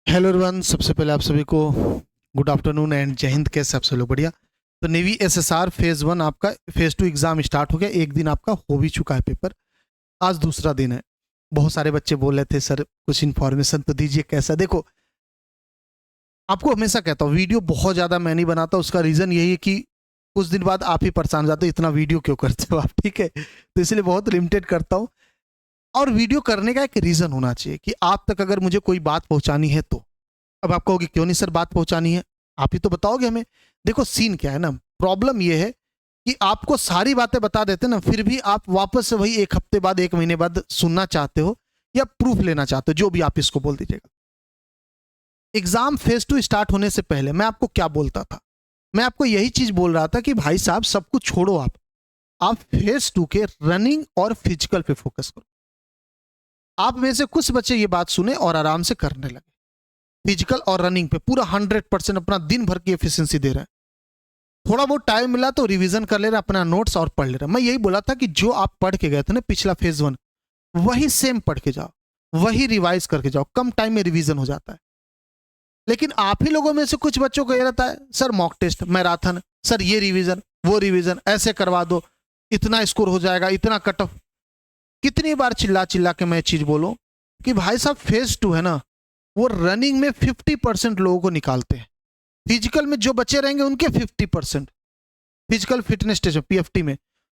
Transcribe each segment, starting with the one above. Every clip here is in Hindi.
हेलो एवरीवन, सबसे पहले आप सभी को गुड आफ्टरनून एंड जय हिंद। कैसे आप सब लोग? बढ़िया। तो नेवी एसएसआर फेज 1 आपका, फेज 2 एग्जाम स्टार्ट हो गया। एक दिन आपका हो भी चुका है पेपर, आज दूसरा दिन है। बहुत सारे बच्चे बोल रहे थे सर कुछ इन्फॉर्मेशन तो दीजिए। कैसा? देखो, आपको हमेशा कहता हूँ वीडियो बहुत ज़्यादा मैं नहीं बनाता। उसका रीज़न यही है कि कुछ दिन बाद आप ही परेशान हो जाते हो, इतना वीडियो क्यों करते हो आप, ठीक है? तो इसलिए बहुत लिमिटेड करता हूँ। और वीडियो करने का एक रीज़न होना चाहिए कि आप तक अगर मुझे कोई बात पहुंचानी है तो। अब आप कहोगे क्यों नहीं सर बात पहुंचानी है, आप ही तो बताओगे हमें। देखो सीन क्या है ना, प्रॉब्लम ये है कि आपको सारी बातें बता देते ना, फिर भी आप वापस से वही एक हफ्ते बाद, एक महीने बाद सुनना चाहते हो या प्रूफ लेना चाहते हो, जो भी आप इसको बोल दीजिएगा। एग्जाम फेज 2 स्टार्ट होने से पहले मैं आपको क्या बोलता था? मैं आपको यही चीज बोल रहा था कि भाई साहब सब कुछ छोड़ो, आप फेज 2 के रनिंग और फिजिकल पे फोकस करो। आप में से कुछ बच्चे ये बात सुने और आराम से करने लगे। फिजिकल और रनिंग पे पूरा 100% अपना दिन भर की एफिशिएंसी दे रहे हैं। थोड़ा बहुत टाइम मिला तो रिवीजन कर ले रहा, अपना नोट्स और पढ़ ले रहा। मैं यही बोला था कि जो आप पढ़ के गए थे ना पिछला फेज 1, वही सेम पढ़ के जाओ, वही रिवाइज करके जाओ, कम टाइम में रिवीजन हो जाता है। लेकिन आप ही लोगों में से कुछ बच्चों को ये रहता है sir mock test, marathon, sir ये रिवीजन वो रिवीजन ऐसे करवा दो, इतना स्कोर हो जाएगा, इतना कट ऑफ। कितनी बार चिल्ला चिल्ला के मैं चीज बोलूं कि भाई साहब फेज 2 है ना, वो रनिंग में 50% लोगों को निकालते हैं। फिजिकल में जो बचे रहेंगे उनके 50%, फिजिकल फिटनेस टेस्ट पीएफटी में।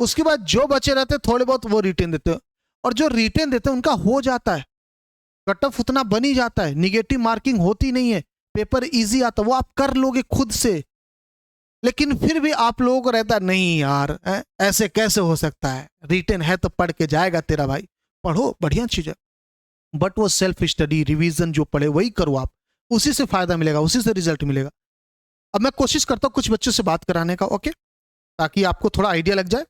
उसके बाद जो बचे रहते हैं थोड़े बहुत वो रिटेन देते हैं, और जो रिटेन देते हैं उनका हो जाता है, कट ऑफ उतना बन ही जाता है, निगेटिव मार्किंग होती नहीं है, पेपर इजी आता है, वो आप कर लोगे खुद से। लेकिन फिर भी आप लोगों को रहता है नहीं यार ऐसे कैसे हो सकता है, रिटेन है तो पढ़ के जाएगा तेरा भाई। पढ़ो, बढ़िया चीज है, बट वो सेल्फ स्टडी रिवीजन जो पढ़े वही करो आप, उसी से फायदा मिलेगा, उसी से रिजल्ट मिलेगा। अब मैं कोशिश करता हूँ कुछ बच्चों से बात कराने का, ओके, ताकि आपको थोड़ा आइडिया लग जाए।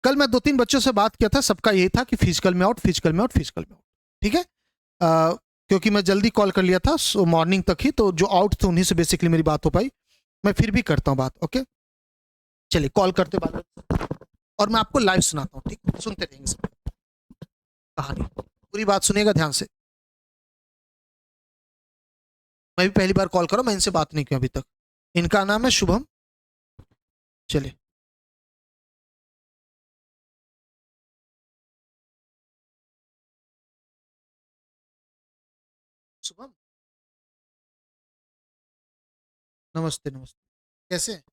कल मैं 2-3 बच्चों से बात किया था, सबका यही था कि फिजिकल में आउट, फिजिकल में आउट, फिजिकल में आउट। ठीक है, क्योंकि मैं जल्दी कॉल कर लिया था मॉर्निंग तक ही, तो जो आउट थे उन्हीं से बेसिकली मेरी बात हो पाई। मैं फिर भी करता हूँ बात, ओके। चलिए कॉल करते बात, और मैं आपको लाइव सुनाता हूँ, ठीक, सुनते रहेंगे सब कहानी, पूरी बात सुनिएगा ध्यान से। मैं भी पहली बार कॉल करो, मैं इनसे बात नहीं की अभी तक। इनका नाम है शुभम। चलिए। शुभम, नमस्ते नमस्ते। कैसे हैं?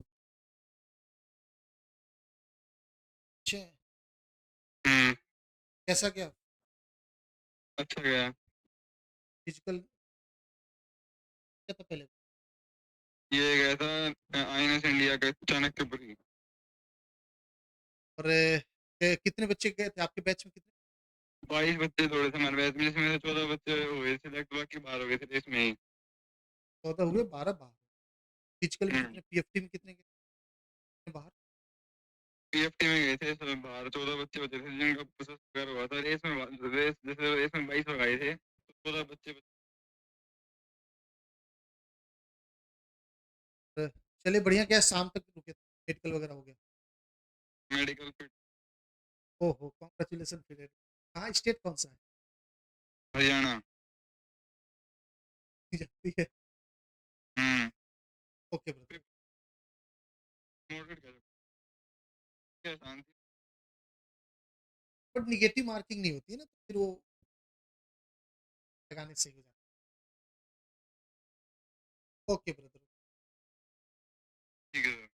अच्छे हैं? हम्म। कैसा क्या? अच्छा गया। फिजिकल क्या था पहले? ये गया था आईएनएस इंडिया के चाणक्यपुरी। और कितने बच्चे गए थे आपके बैच में, कितने? 22 बच्चे थोड़े से हमारे बैच में, जिसमें से 14 बच्चे हुए सिलेक्ट, बाकी बाहर हो गए थे इसमें ही। 14 हुए, 12 बाहर। फिजिकल में हम्म। कितने, पीएफटी में कितने गए बाहर? पीएफटी में गए थे सब बाहर, 14 बच्चे बचे थे जिनका प्रोसेस वगैरह हुआ था। रेस जैसे रेस में 22 लोग आए थे, तो 14 बच्चे तो चलिए बढ़िया, क्या शाम तक रुके थे, मेडिकल वगैरह हो गया? Medical fit. ओहो, कॉन्ग्रेचुलेसन फिर। कहाँ, स्टेट कौन सा है? हरियाणा। जाती है। हम्म। Okay brother. प्रमोटेड कर दिया, शांति। बट निगेटिव मार्किंग नहीं होती है ना, तो फिर वो लगाने से ही हो जाता है। Okay brother. ठीक है सर।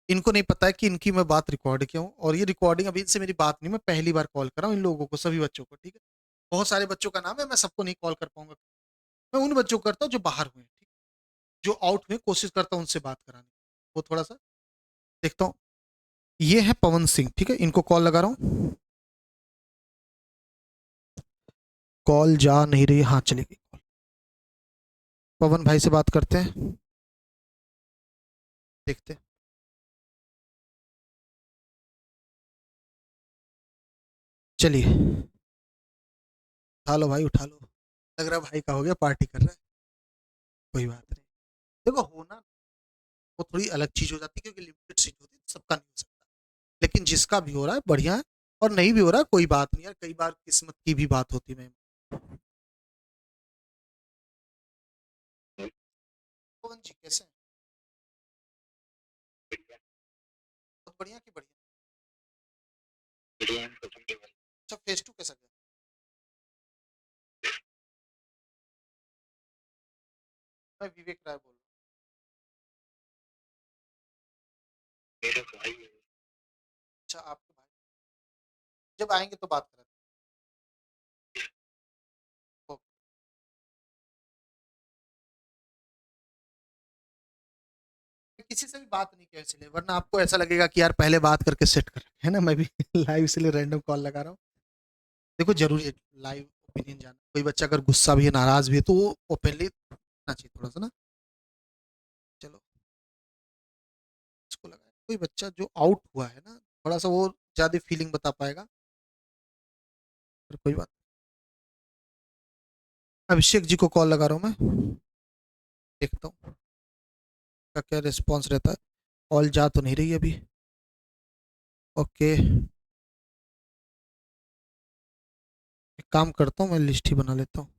इनको नहीं पता है कि इनकी मैं बात रिकॉर्ड किया हूँ, और ये रिकॉर्डिंग अभी इनसे मेरी बात नहीं, मैं पहली बार कॉल कर रहा हूँ इन लोगों को, सभी बच्चों को, ठीक है। बहुत सारे बच्चों का नाम है, मैं सबको नहीं कॉल कर पाऊंगा। मैं उन बच्चों को करता हूँ जो बाहर हुए, ठीक, जो आउट हुए, कोशिश करता हूँ उनसे बात कराने की। वो थोड़ा सा देखता हूँ। ये है पवन सिंह, ठीक है, इनको कॉल लगा रहा हूँ। कॉल जा नहीं रही, हाँ चली गई कॉल। पवन भाई से बात करते हैं, देखते हैं। चलिए, उठा लो भाई उठा लो। लग रहा है भाई का हो गया, पार्टी कर रहा है। कोई बात नहीं। देखो होना, वो थोड़ी अलग चीज हो जाती है, क्योंकि लिमिटेड सीट होती है, सबका नहीं हो सकता। लेकिन जिसका भी हो रहा है बढ़िया है, और नहीं भी हो रहा है कोई बात नहीं यार, कई बार किस्मत की भी बात होती है। पवन जी कैसे हैं? बहुत बढ़िया की बढ़िया। अच्छा फेज 2 कैसा गया? मैं विवेक राय बोल रहा हूँ। अच्छा आपके भाई जब आएंगे तो बात करें। ओके। किसी से भी बात नहीं किया इसलिए, वरना आपको ऐसा लगेगा कि यार पहले बात करके सेट कर है ना। मैं भी लाइव इसलिए रैंडम कॉल लगा रहा हूँ। देखो जरूरी है लाइव ओपिनियन जानना। कोई बच्चा अगर गुस्सा भी है नाराज भी है तो वो ओपनली ना चाहिए थोड़ा सा ना। चलो इसको लगा कोई बच्चा जो आउट हुआ है ना थोड़ा सा वो ज्यादा फीलिंग बता पाएगा। फिर कोई बात। अभिषेक जी को कॉल लगा रहा हूँ मैं, देखता हूँ का क्या रिस्पॉन्स रहता है। कॉल जा तो नहीं रही अभी। ओके एक काम करता हूँ मैं लिस्ट ही बना लेता हूँ।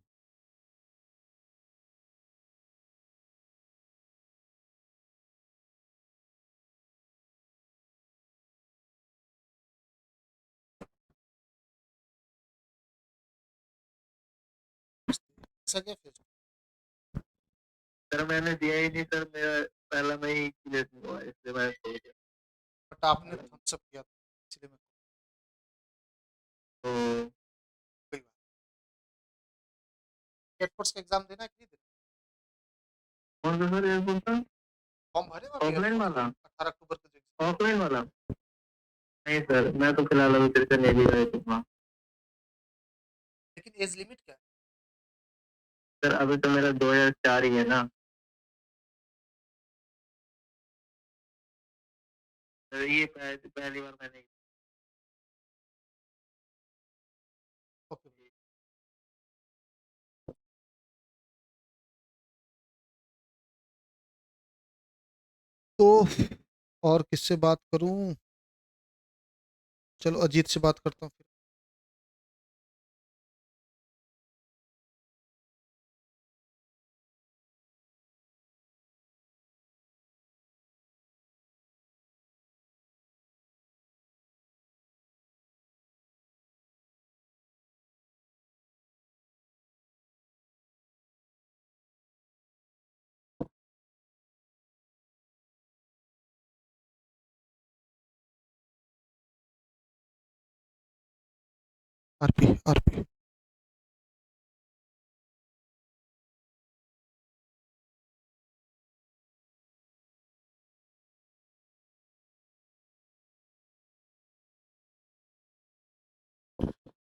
ऐसा क्या फिर सर मैंने दिया ही नहीं सर, मेरा पहला में ही क्लियर नहीं हुआ इसलिए मैं छोड़ दिया। बट आपने थम्स अप किया था, इसलिए मैं तो कोई बात। एयरफोर्स का एग्जाम देना है कि नहीं देना? कौन सा सर एयरपोर्ट था? फॉर्म भरे हो आप ऑफलाइन एयरफोर्स वाला? 18 अक्टूबर को जो exam है? ऑफलाइन वाला नहीं सर, मैं तो फिलहाल अभी फिर से नेवी का दूंगा। लेकिन एज लिमिट क्या है? सर अभी तो मेरा 2004 ही है ना सर, ये पहली बार मैंने। ओके तो और किससे बात करूं? चलो अजीत से बात करता हूँ फिर। आरपी आरपी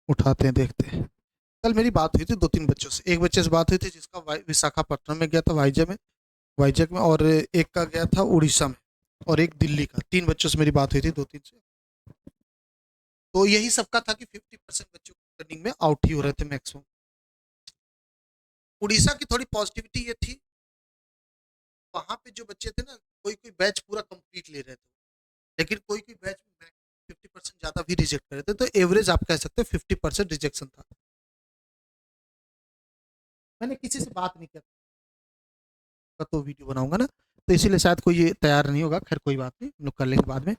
उठाते हैं देखते हैं। कल मेरी बात हुई थी 2-3 बच्चों से। एक बच्चे से बात हुई थी जिसका विशाखापट्टनम में गया था वाइजैक में, और एक का गया था उड़ीसा में, और एक दिल्ली का। 3 बच्चों से मेरी बात हुई थी 2-3 से। तो यही सबका था कि 50% बच्चों रनिंग में आउट ही हो रहे थे मैक्सिमम। उड़ीसा की थोड़ी पॉजिटिविटी ये थी, वहां पे जो बच्चे थे ना कोई कोई बैच पूरा कंप्लीट ले रहे थे, लेकिन कोई कोई बैच में 50% ज्यादा भी रिजेक्ट कर रहे थे। तो एवरेज आप कह सकते हैं 50% रिजेक्शन था। मैंने किसी से बात नहीं किया तो वीडियो बनाऊंगा ना, तो इसीलिए शायद कोई ये तैयार नहीं होगा। खैर कोई बात नहीं, हम लोग कर लेंगे बाद में।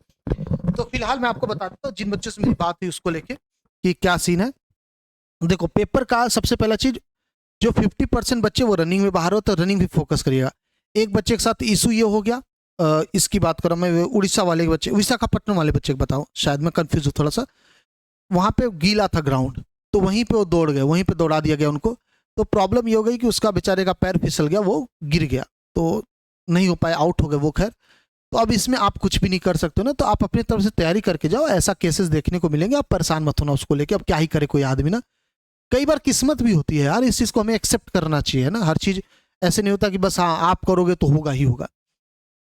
तो फिलहाल मैं आपको बता देता हूँ जिन बच्चों से मेरी बात हुई उसको लेके कि क्या सीन है। देखो पेपर का सबसे पहला चीज, जो 50% बच्चे वो रनिंग में बाहर हो तो रनिंग भी फोकस करिएगा। एक बच्चे के साथ इशू ये हो गया, इसकी बात करो, मैं उड़ीसा वाले के बच्चे, विशाखापट्टनम वाले बच्चे को बताऊं, शायद मैं कंफ्यूज हूँ थोड़ा सा। वहां पे गीला था ग्राउंड, तो वहीं पे वो दौड़ गए, वहीं पे दौड़ा दिया गया उनको। तो प्रॉब्लम ये हो गई कि उसका बेचारे का पैर फिसल गया, वो गिर गया, तो नहीं हो पाया, आउट हो गए वो। खैर तो अब इसमें आप कुछ भी नहीं कर सकते हो ना, तो आप अपनी तरफ से तैयारी करके जाओ। ऐसा केसेस देखने को मिलेंगे, आप परेशान मत होना उसको लेके। अब क्या ही करे कोई आदमी ना, कई बार किस्मत भी होती है यार, इस चीज को हमें एक्सेप्ट करना चाहिए ना। हर चीज ऐसे नहीं होता कि बस हाँ आप करोगे तो होगा ही होगा।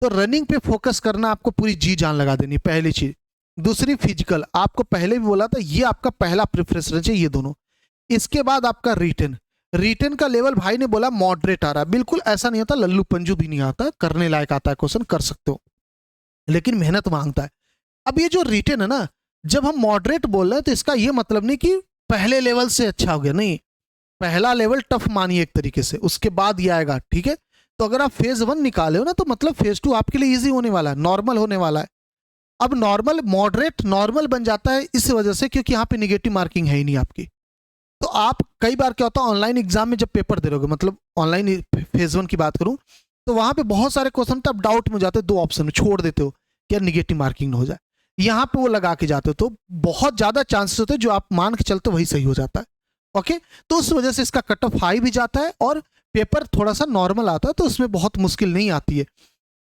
तो रनिंग पे फोकस करना, आपको पूरी जी जान लगा देनी, पहली चीज। दूसरी फिजिकल, आपको पहले भी बोला था ये आपका पहला प्रेफरेंस रहना चाहिए, ये दोनों। इसके बाद आपका रिटन। रिटन का लेवल भाई ने बोला मॉडरेट आ रहा है। बिल्कुल ऐसा नहीं होता, लल्लू पंजू भी नहीं आता, करने लायक आता है क्वेश्चन, कर सकते हो, लेकिन मेहनत मांगता है। अब ये जो रिटन है ना, जब हम मॉडरेट बोल रहे हैं तो इसका ये मतलब नहीं कि पहले लेवल से अच्छा हो गया, नहीं। पहला लेवल टफ मानिए एक तरीके से, उसके बाद ये आएगा, ठीक है। तो अगर आप फेज 1 निकाले हो ना, तो मतलब फेज 2 आपके लिए इजी होने वाला है, नॉर्मल होने वाला है। अब नॉर्मल मॉडरेट नॉर्मल बन जाता है इस वजह से क्योंकि यहाँ पे निगेटिव मार्किंग है ही नहीं आपकी। तो आप कई बार क्या होता है ऑनलाइन एग्जाम में जब पेपर दे रहोगे, मतलब ऑनलाइन फेज 1 की बात करूं, तो वहां पे बहुत सारे क्वेश्चन तो आप डाउट में हो जाते हो, 2 ऑप्शन में छोड़ देते हो कि यार निगेटिव मार्किंग ना हो जाए। यहाँ पे वो लगा के जाते हो तो बहुत ज्यादा चांसेस होते हैं जो आप मान के चलते हो वही सही हो जाता है। ओके, तो उस वजह से इसका कट ऑफ हाई भी जाता है और पेपर थोड़ा सा नॉर्मल आता है, तो उसमें बहुत मुश्किल नहीं आती है।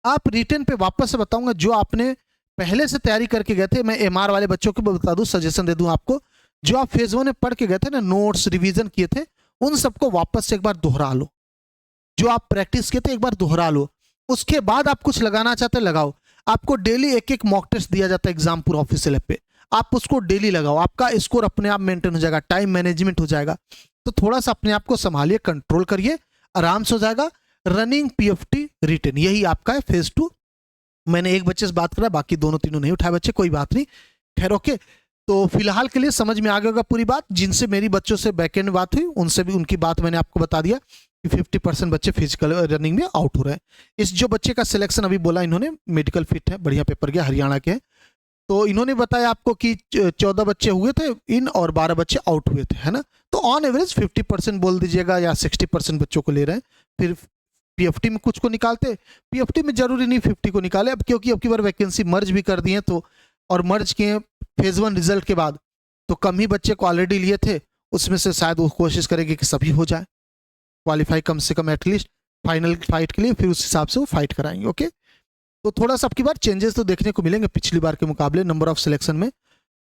आप रिटर्न पे वापस से बताऊंगा, जो आपने पहले से तैयारी करके गए थे, मैं एमआर वाले बच्चों को बता दूं, सजेशन दे दूं आपको, जो आप फेज 1 में पढ़ के गए थे ना, नोट्स रिवीजन किए थे, उन सबको वापस से एक बार दोहरा लो। जो आप प्रैक्टिस किए थे एक बार दोहरा लो, उसके बाद आप कुछ लगाना चाहते हैं लगाओ। आपको डेली एक एक मॉक टेस्ट दिया जाता है एग्जाम पूरा ऑफिशियल ऐप पे, आप उसको डेली लगाओ, आपका स्कोर अपने आप मेंटेन हो जाएगा, टाइम मैनेजमेंट हो जाएगा। तो थोड़ा सा अपने आप को संभालिए, कंट्रोल करिए, आराम से हो जाएगा। रनिंग, पीएफटी, रिटन, यही आपका है फेज 2। मैंने एक बच्चे से बात करा, बाकी दोनों तीनों नहीं उठाए बच्चे, कोई बात नहीं, खैर ओके। तो फिलहाल के लिए समझ में आ गया होगा पूरी बात। जिनसे मेरी बच्चों से बैकएंड बात हुई उनसे भी उनकी बात मैंने आपको बता दिया कि 50% बच्चे फिजिकल रनिंग में आउट हो रहे हैं। इस जो बच्चे का सिलेक्शन अभी बोला इन्होंने, मेडिकल फिट है, बढ़िया पेपर गया, हरियाणा के हैं, तो इन्होंने बताया आपको कि 14 बच्चे हुए थे इन और 12 बच्चे आउट हुए थे, है ना। तो ऑन एवरेज 50% बोल दीजिएगा या 60% बच्चों को ले रहे हैं। फिर पीएफटी में कुछ को निकालते, पीएफटी में जरूरी नहीं 50 को निकाले, अब क्योंकि अब की बार वैकेंसी मर्ज भी कर दी है, तो और मर्ज किए फेज 1 रिजल्ट के बाद, तो कम ही बच्चे को ऑलरेडी लिए थे, उसमें से शायद वो कोशिश करेंगे कि सभी हो जाए क्वालिफाई, कम से कम एटलीस्ट फाइनल फाइट के लिए, फिर उस हिसाब से वो फाइट कराएंगे। ओके, तो थोड़ा सा आपकी बार चेंजेस तो देखने को मिलेंगे पिछली बार के मुकाबले। नंबर ऑफ सिलेक्शन में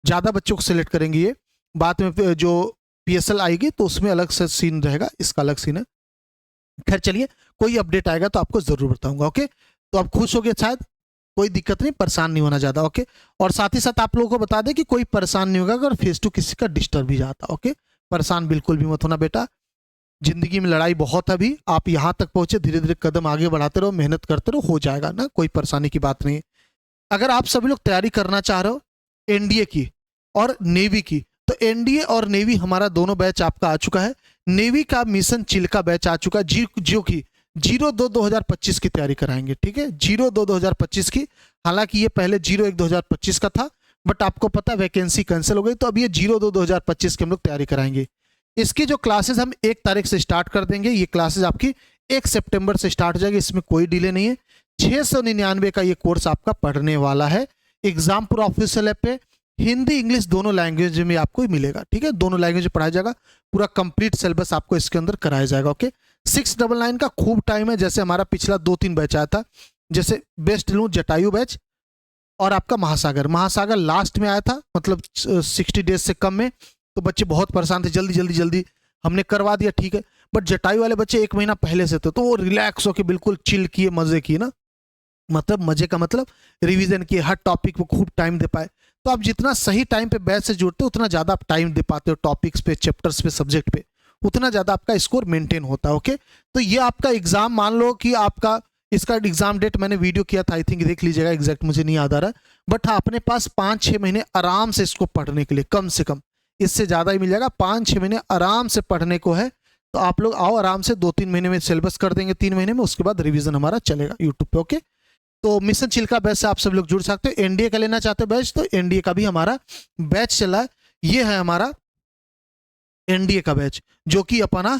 ज़्यादा बच्चों को सिलेक्ट करेंगे, ये बाद में जो पीएसएल आएगी तो उसमें अलग से सीन रहेगा, इसका अलग सीन है। खैर चलिए, कोई अपडेट आएगा तो आपको जरूर बताऊंगा। ओके, तो आप खुश हो गए शायद, कोई दिक्कत नहीं, परेशान नहीं होना ज़्यादा। ओके, और साथ ही साथ आप लोगों को बता दें कि कोई परेशान नहीं होगा अगर फेज 2 किसी का डिस्टर्ब भी जाता। ओके, परेशान बिल्कुल भी मत होना बेटा, जिंदगी में लड़ाई बहुत है, अभी आप यहाँ तक पहुंचे, धीरे धीरे कदम आगे बढ़ाते रहो, मेहनत करते रहो, हो जाएगा ना, कोई परेशानी की बात नहीं है। अगर आप सभी लोग तैयारी करना चाह रहे हो एनडीए की और नेवी की, तो एनडीए और नेवी हमारा दोनों बैच आपका आ चुका है। नेवी का मिशन चिल्का बैच आ चुका है, जो कि 02/2025 की तैयारी कराएंगे। ठीक है, 02/2025 की, हालांकि ये पहले 01/2025 का था, बट आपको पता है वैकेंसी कैंसिल हो गई, तो अब ये 02/2025 की हम लोग तैयारी कराएंगे। इसकी जो क्लासेस हम 1 तारीख से स्टार्ट कर देंगे, ये क्लासेस आपकी 1 सितंबर से स्टार्ट हो जाएगी, इसमें कोई डिले नहीं है। 699 का ये कोर्स आपका पढ़ने वाला है। एग्जाम पूरा ऑफिशियल ऐप पे हिंदी इंग्लिश दोनों लैंग्वेज में आपको मिलेगा। ठीक है, दोनों लैंग्वेज में पढ़ाया जाएगा, पूरा कंप्लीट सिलेबस आपको इसके अंदर कराया जाएगा। ओके, 699 का खूब टाइम है, जैसे हमारा पिछला 2-3 बैच आया था, जैसे बेस्ट लूँ जटायु बैच और आपका महासागर लास्ट में आया था, मतलब 60 डेज से कम में, तो बच्चे बहुत परेशान थे, जल्दी हमने करवा दिया। ठीक है, बट जटायु वाले बच्चे 1 महीना पहले से थे, तो वो रिलैक्स होकर बिल्कुल चिल किए, मजे किए ना, मतलब मजे का मतलब रिवीजन किए, हर टॉपिक पे खूब टाइम दे पाए। तो आप जितना सही टाइम पे बैच से जुड़ते हो उतना ज़्यादा आप टाइम दे पाते हो टॉपिक्स पे, चैप्टर्स पे, सब्जेक्ट पे, उतना ज़्यादा आपका स्कोर मेंटेन होता है। ओके, तो ये आपका एग्जाम, मान लो कि आपका इसका एग्जाम डेट मैंने वीडियो किया था, आई थिंक देख लीजिएगा, एग्जैक्ट मुझे नहीं याद आ रहा, बट हाँ अपने पास 5-6 महीने आराम से इसको पढ़ने के लिए, कम से कम इससे ज़्यादा ही मिल जाएगा, 5-6 महीने आराम से पढ़ने को है। तो आप लोग आओ आराम से, 2-3 महीने में सिलेबस कर देंगे, 3 महीने में, उसके बाद रिवीजन हमारा चलेगा यूट्यूब पे। ओके, तो मिशन चिल्का बैच से आप सब लोग जुड़ सकते हो। एनडीए का लेना चाहते हो बैच, तो एनडीए का भी हमारा बैच चला है, ये है हमारा एनडीए का बैच, जो कि अपना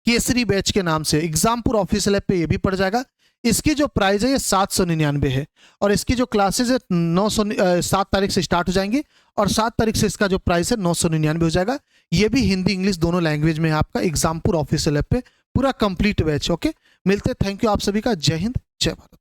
केसरी बैच के नाम से एग्जामपुर ऑफिशियल ऐप पे ये भी पड़ जाएगा। इसकी जो प्राइस है ये 799 है, और इसकी जो क्लासेस है 7 तारीख से स्टार्ट हो जाएंगी, और 7 तारीख से इसका जो प्राइस है 999 हो जाएगा। ये भी हिंदी इंग्लिश दोनों लैंग्वेज में है आपका एग्जामपुर ऑफिशियल ऐप पे, पूरा कंप्लीट बैच। ओके, मिलते, थैंक यू आप सभी का, जय हिंद जय भारत।